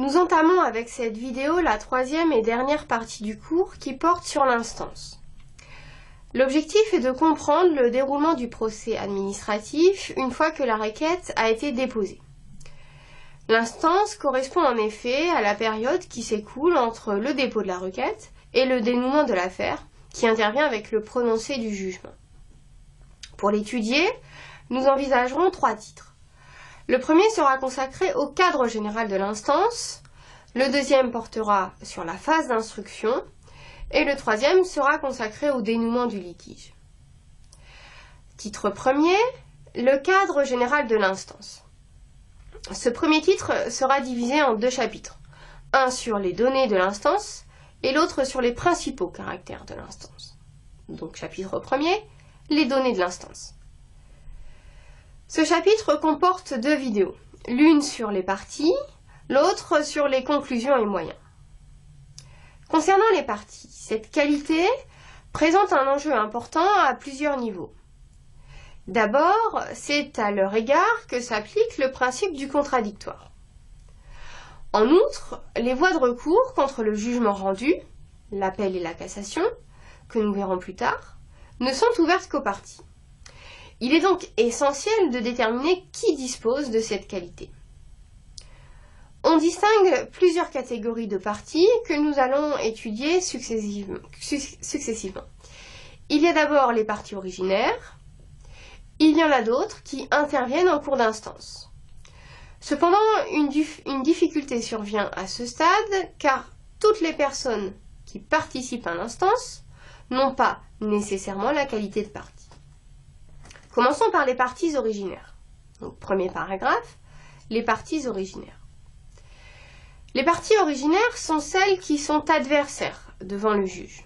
Nous entamons avec cette vidéo la troisième et dernière partie du cours qui porte sur l'instance. L'objectif est de comprendre le déroulement du procès administratif une fois que la requête a été déposée. L'instance correspond en effet à la période qui s'écoule entre le dépôt de la requête et le dénouement de l'affaire qui intervient avec le prononcé du jugement. Pour l'étudier, nous envisagerons trois titres. Le premier sera consacré au cadre général de l'instance, le deuxième portera sur la phase d'instruction et le troisième sera consacré au dénouement du litige. Titre premier, le cadre général de l'instance. Ce premier titre sera divisé en deux chapitres, un sur les données de l'instance et l'autre sur les principaux caractères de l'instance. Donc chapitre premier, les données de l'instance. Ce chapitre comporte deux vidéos, l'une sur les parties, l'autre sur les conclusions et moyens. Concernant les parties, cette qualité présente un enjeu important à plusieurs niveaux. D'abord, c'est à leur égard que s'applique le principe du contradictoire. En outre, les voies de recours contre le jugement rendu, l'appel et la cassation, que nous verrons plus tard, ne sont ouvertes qu'aux parties. Il est donc essentiel de déterminer qui dispose de cette qualité. On distingue plusieurs catégories de parties que nous allons étudier successivement. Il y a d'abord les parties originaires, il y en a d'autres qui interviennent en cours d'instance. Cependant, une difficulté survient à ce stade car toutes les personnes qui participent à l'instance n'ont pas nécessairement la qualité de partie. Commençons par les parties originaires. Donc, premier paragraphe, les parties originaires. Les parties originaires sont celles qui sont adversaires devant le juge.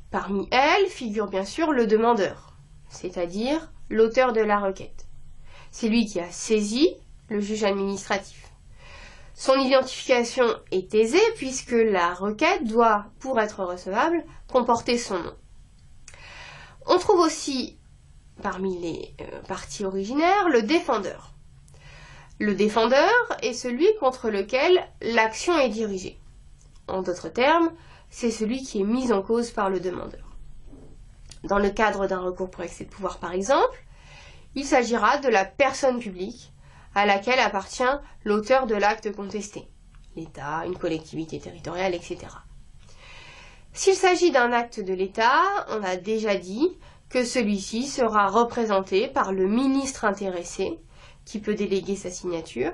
Parmi elles figure bien sûr le demandeur, c'est-à-dire l'auteur de la requête. C'est lui qui a saisi le juge administratif. Son identification est aisée puisque la requête doit, pour être recevable, comporter son nom. On trouve aussi parmi les parties originaires le défendeur. Le défendeur est celui contre lequel l'action est dirigée. En d'autres termes, c'est celui qui est mis en cause par le demandeur. Dans le cadre d'un recours pour excès de pouvoir par exemple, il s'agira de la personne publique à laquelle appartient l'auteur de l'acte contesté, l'État, une collectivité territoriale, etc. S'il s'agit d'un acte de l'État, on a déjà dit que celui-ci sera représenté par le ministre intéressé, qui peut déléguer sa signature,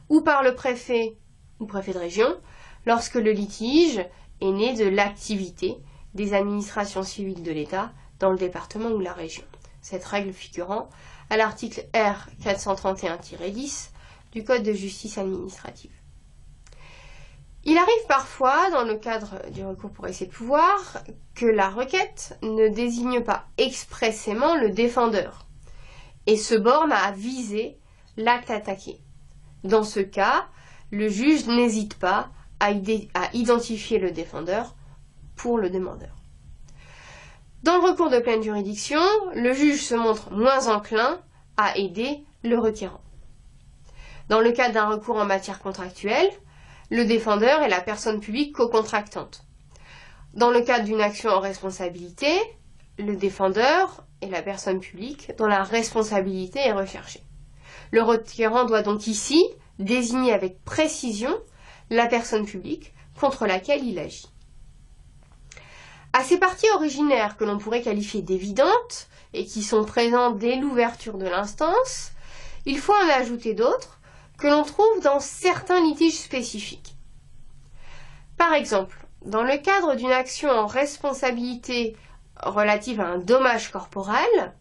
ou par le préfet ou préfet de région, lorsque le litige est né de l'activité des administrations civiles de l'État dans le département ou la région. Cette règle figurant à l'article R 431-10 du Code de justice administrative. Il arrive parfois, dans le cadre du recours pour excès de pouvoir, que la requête ne désigne pas expressément le défendeur et se borne à viser l'acte attaqué. Dans ce cas, le juge n'hésite pas à identifier le défendeur pour le demandeur. Dans le recours de pleine juridiction, le juge se montre moins enclin à aider le requérant. Dans le cadre d'un recours en matière contractuelle, le défendeur est la personne publique co-contractante. Dans le cadre d'une action en responsabilité, le défendeur est la personne publique dont la responsabilité est recherchée. Le requérant doit donc ici désigner avec précision la personne publique contre laquelle il agit. À ces parties originaires que l'on pourrait qualifier d'évidentes et qui sont présentes dès l'ouverture de l'instance, il faut en ajouter d'autres que l'on trouve dans certains litiges spécifiques. Par exemple, dans le cadre d'une action en responsabilité relative à un dommage corporel,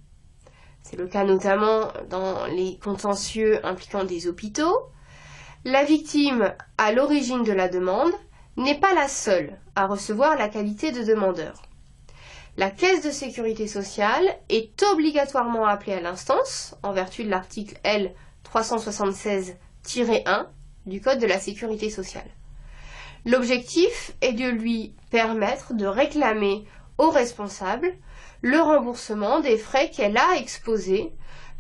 c'est le cas notamment dans les contentieux impliquant des hôpitaux, la victime à l'origine de la demande n'est pas la seule à recevoir la qualité de demandeur. La Caisse de sécurité sociale est obligatoirement appelée à l'instance en vertu de l'article L 376-1 du Code de la sécurité sociale. L'objectif est de lui permettre de réclamer au responsable le remboursement des frais qu'elle a exposés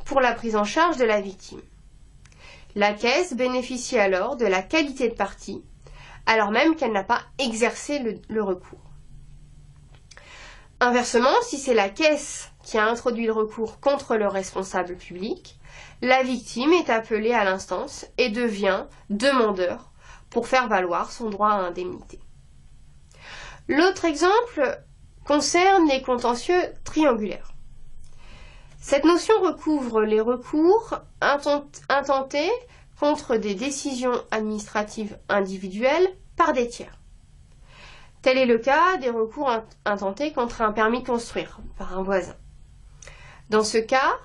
pour la prise en charge de la victime. La caisse bénéficie alors de la qualité de partie, alors même qu'elle n'a pas exercé le recours. Inversement, si c'est la caisse qui a introduit le recours contre le responsable public, la victime est appelée à l'instance et devient demandeur pour faire valoir son droit à indemnité. L'autre exemple concerne les contentieux triangulaires. Cette notion recouvre les recours intentés contre des décisions administratives individuelles par des tiers. Tel est le cas des recours intentés contre un permis de construire par un voisin. Dans ce cas,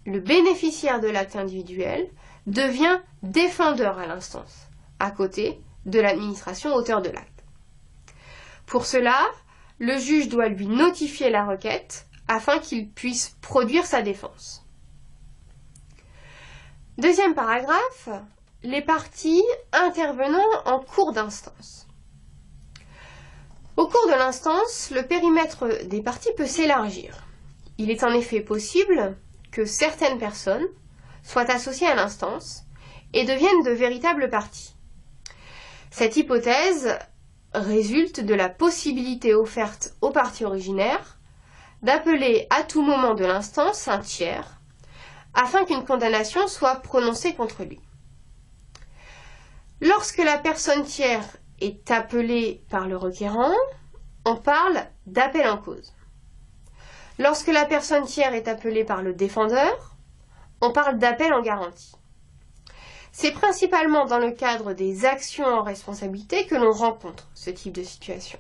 le bénéficiaire de l'acte individuel devient défendeur à l'instance, à côté de l'administration auteur de l'acte. Pour cela, le juge doit lui notifier la requête afin qu'il puisse produire sa défense. Deuxième paragraphe, les parties intervenant en cours d'instance. Au cours de l'instance, le périmètre des parties peut s'élargir. Il est en effet possible que certaines personnes soient associées à l'instance et deviennent de véritables parties. Cette hypothèse résulte de la possibilité offerte aux parties originaires d'appeler à tout moment de l'instance un tiers afin qu'une condamnation soit prononcée contre lui. Lorsque la personne tiers est appelée par le requérant, on parle d'appel en cause. Lorsque la personne tiers est appelée par le défendeur, on parle d'appel en garantie. C'est principalement dans le cadre des actions en responsabilité que l'on rencontre ce type de situation.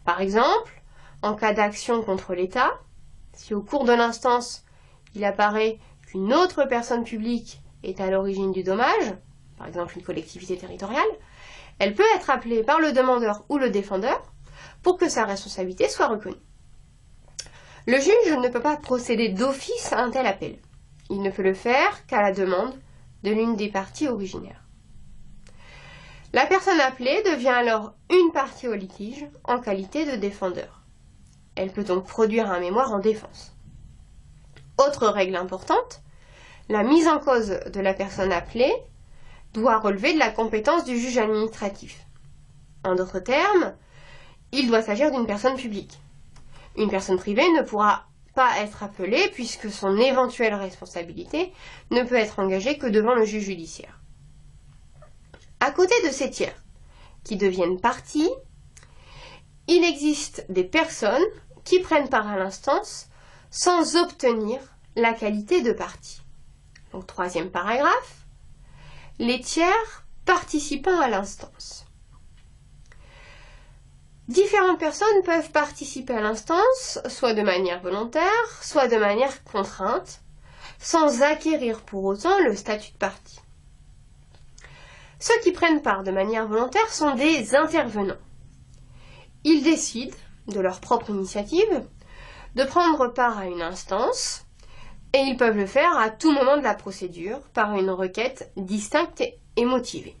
Par exemple, en cas d'action contre l'État, si au cours de l'instance, il apparaît qu'une autre personne publique est à l'origine du dommage, par exemple une collectivité territoriale, elle peut être appelée par le demandeur ou le défendeur pour que sa responsabilité soit reconnue. Le juge ne peut pas procéder d'office à un tel appel. Il ne peut le faire qu'à la demande de l'une des parties originaires. La personne appelée devient alors une partie au litige en qualité de défendeur. Elle peut donc produire un mémoire en défense. Autre règle importante, la mise en cause de la personne appelée doit relever de la compétence du juge administratif. En d'autres termes, il doit s'agir d'une personne publique. Une personne privée ne pourra pas être appelée puisque son éventuelle responsabilité ne peut être engagée que devant le juge judiciaire. À côté de ces tiers qui deviennent parties, il existe des personnes qui prennent part à l'instance sans obtenir la qualité de partie. Donc, troisième paragraphe, les tiers participant à l'instance. Différentes personnes peuvent participer à l'instance, soit de manière volontaire, soit de manière contrainte, sans acquérir pour autant le statut de partie. Ceux qui prennent part de manière volontaire sont des intervenants. Ils décident, de leur propre initiative, de prendre part à une instance, et ils peuvent le faire à tout moment de la procédure par une requête distincte et motivée.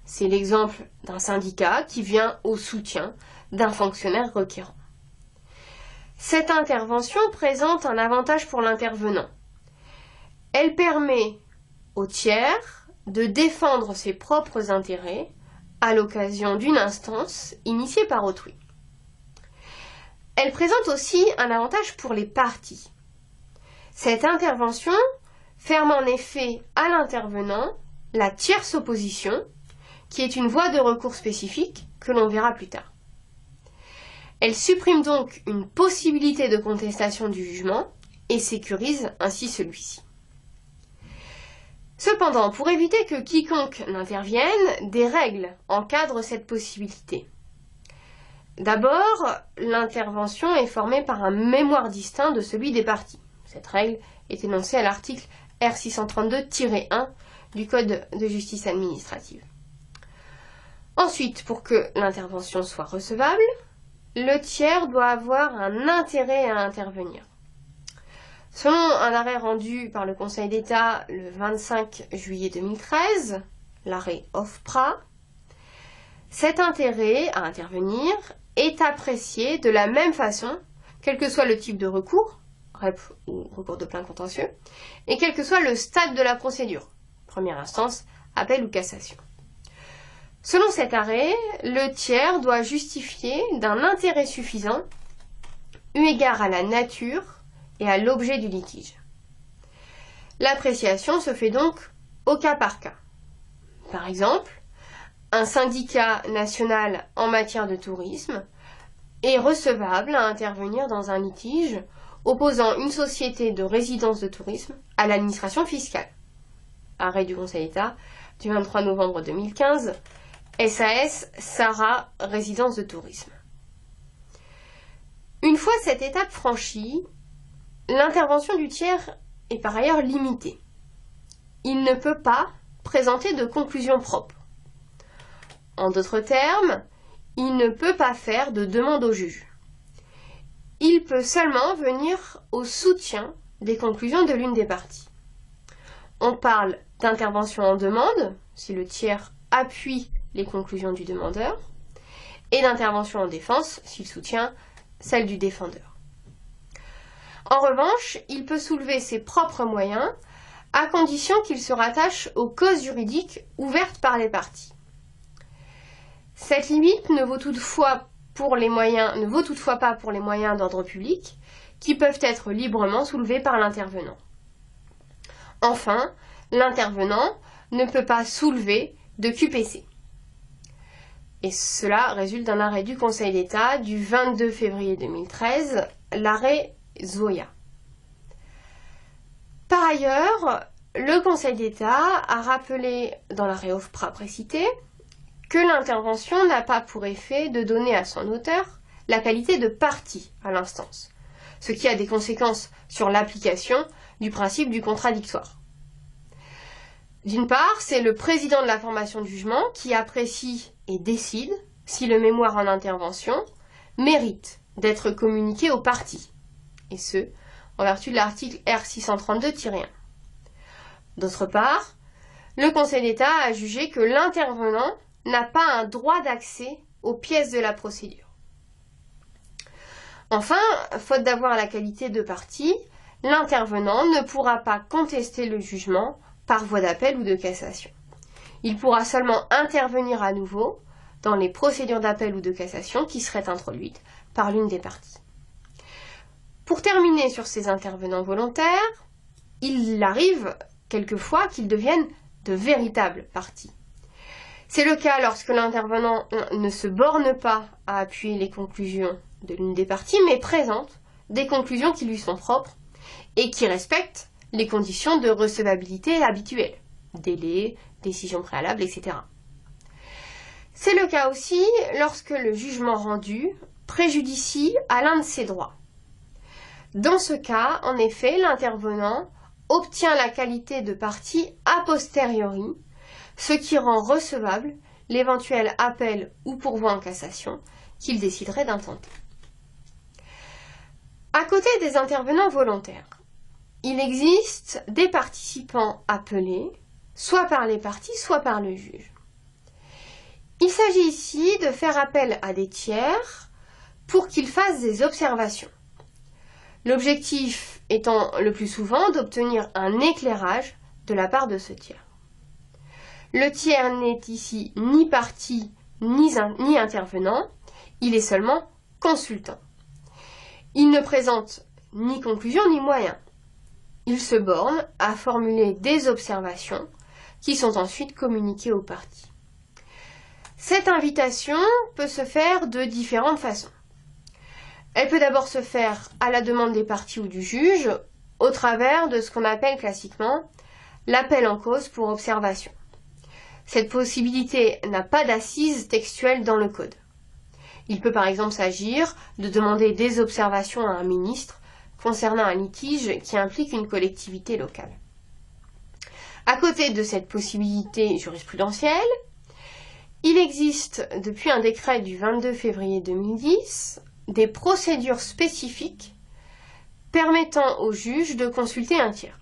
C'est l'exemple d'un syndicat qui vient au soutien d'un fonctionnaire requérant. Cette intervention présente un avantage pour l'intervenant. Elle permet au tiers de défendre ses propres intérêts à l'occasion d'une instance initiée par autrui. Elle présente aussi un avantage pour les parties. Cette intervention ferme en effet à l'intervenant la tierce opposition, qui est une voie de recours spécifique que l'on verra plus tard. Elle supprime donc une possibilité de contestation du jugement et sécurise ainsi celui-ci. Cependant, pour éviter que quiconque n'intervienne, des règles encadrent cette possibilité. D'abord, l'intervention est formée par un mémoire distinct de celui des parties. Cette règle est énoncée à l'article R632-1 du Code de justice administrative. Ensuite, pour que l'intervention soit recevable, le tiers doit avoir un intérêt à intervenir. Selon un arrêt rendu par le Conseil d'État le 25 juillet 2013, l'arrêt OFPRA, cet intérêt à intervenir est apprécié de la même façon, quel que soit le type de recours, REP ou recours de plainte contentieux, et quel que soit le stade de la procédure, première instance, appel ou cassation. Selon cet arrêt, le tiers doit justifier d'un intérêt suffisant eu égard à la nature et à l'objet du litige. L'appréciation se fait donc au cas par cas. Par exemple, un syndicat national en matière de tourisme est recevable à intervenir dans un litige opposant une société de résidence de tourisme à l'administration fiscale. Arrêt du Conseil d'État du 23 novembre 2015, SAS Sarah Résidence de tourisme. Une fois cette étape franchie, l'intervention du tiers est par ailleurs limitée. Il ne peut pas présenter de conclusion propre. En d'autres termes, il ne peut pas faire de demande au juge. Il peut seulement venir au soutien des conclusions de l'une des parties. On parle d'intervention en demande, si le tiers appuie les conclusions du demandeur, et d'intervention en défense, s'il soutient celle du défendeur. En revanche, il peut soulever ses propres moyens, à condition qu'il se rattache aux causes juridiques ouvertes par les parties. Cette limite ne vaut toutefois pas pour les moyens d'ordre public, qui peuvent être librement soulevés par l'intervenant. Enfin, l'intervenant ne peut pas soulever de QPC. Et cela résulte d'un arrêt du Conseil d'État du 22 février 2013, l'arrêt Zoya. Par ailleurs, le Conseil d'État a rappelé dans l'arrêt OFPRA précité que l'intervention n'a pas pour effet de donner à son auteur la qualité de partie à l'instance, ce qui a des conséquences sur l'application du principe du contradictoire. D'une part, c'est le président de la formation de jugement qui apprécie et décide si le mémoire en intervention mérite d'être communiqué aux parties, et ce, en vertu de l'article R632-1. D'autre part, le Conseil d'État a jugé que l'intervenant n'a pas un droit d'accès aux pièces de la procédure. Enfin, faute d'avoir la qualité de partie, l'intervenant ne pourra pas contester le jugement par voie d'appel ou de cassation. Il pourra seulement intervenir à nouveau dans les procédures d'appel ou de cassation qui seraient introduites par l'une des parties. Pour terminer sur ces intervenants volontaires, il arrive quelquefois qu'ils deviennent de véritables parties. C'est le cas lorsque l'intervenant ne se borne pas à appuyer les conclusions de l'une des parties, mais présente des conclusions qui lui sont propres et qui respectent les conditions de recevabilité habituelles, délai, décision préalable, etc. C'est le cas aussi lorsque le jugement rendu préjudicie à l'un de ses droits. Dans ce cas, en effet, l'intervenant obtient la qualité de partie a posteriori, ce qui rend recevable l'éventuel appel ou pourvoi en cassation qu'il déciderait d'intenter. À côté des intervenants volontaires, il existe des participants appelés, soit par les parties, soit par le juge. Il s'agit ici de faire appel à des tiers pour qu'ils fassent des observations. L'objectif étant le plus souvent d'obtenir un éclairage de la part de ce tiers. Le tiers n'est ici ni partie ni intervenant, il est seulement consultant. Il ne présente ni conclusion ni moyen. Il se borne à formuler des observations qui sont ensuite communiquées aux parties. Cette invitation peut se faire de différentes façons. Elle peut d'abord se faire à la demande des parties ou du juge, au travers de ce qu'on appelle classiquement l'appel en cause pour observation. Cette possibilité n'a pas d'assise textuelle dans le Code. Il peut par exemple s'agir de demander des observations à un ministre concernant un litige qui implique une collectivité locale. À côté de cette possibilité jurisprudentielle, il existe depuis un décret du 22 février 2010 des procédures spécifiques permettant au juge de consulter un tiers.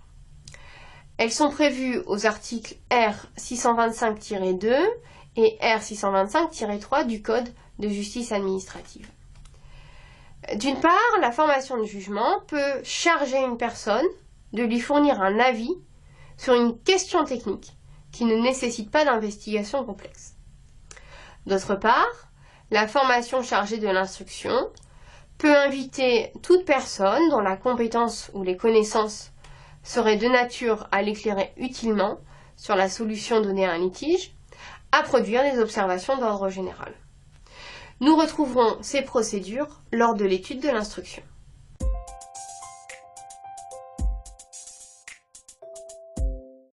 Elles sont prévues aux articles R625-2 et R625-3 du Code de justice administrative. D'une part, la formation de jugement peut charger une personne de lui fournir un avis sur une question technique qui ne nécessitent pas d'investigation complexe. D'autre part, la formation chargée de l'instruction peut inviter toute personne dont la compétence ou les connaissances seraient de nature à l'éclairer utilement sur la solution donnée à un litige, à produire des observations d'ordre général. Nous retrouverons ces procédures lors de l'étude de l'instruction.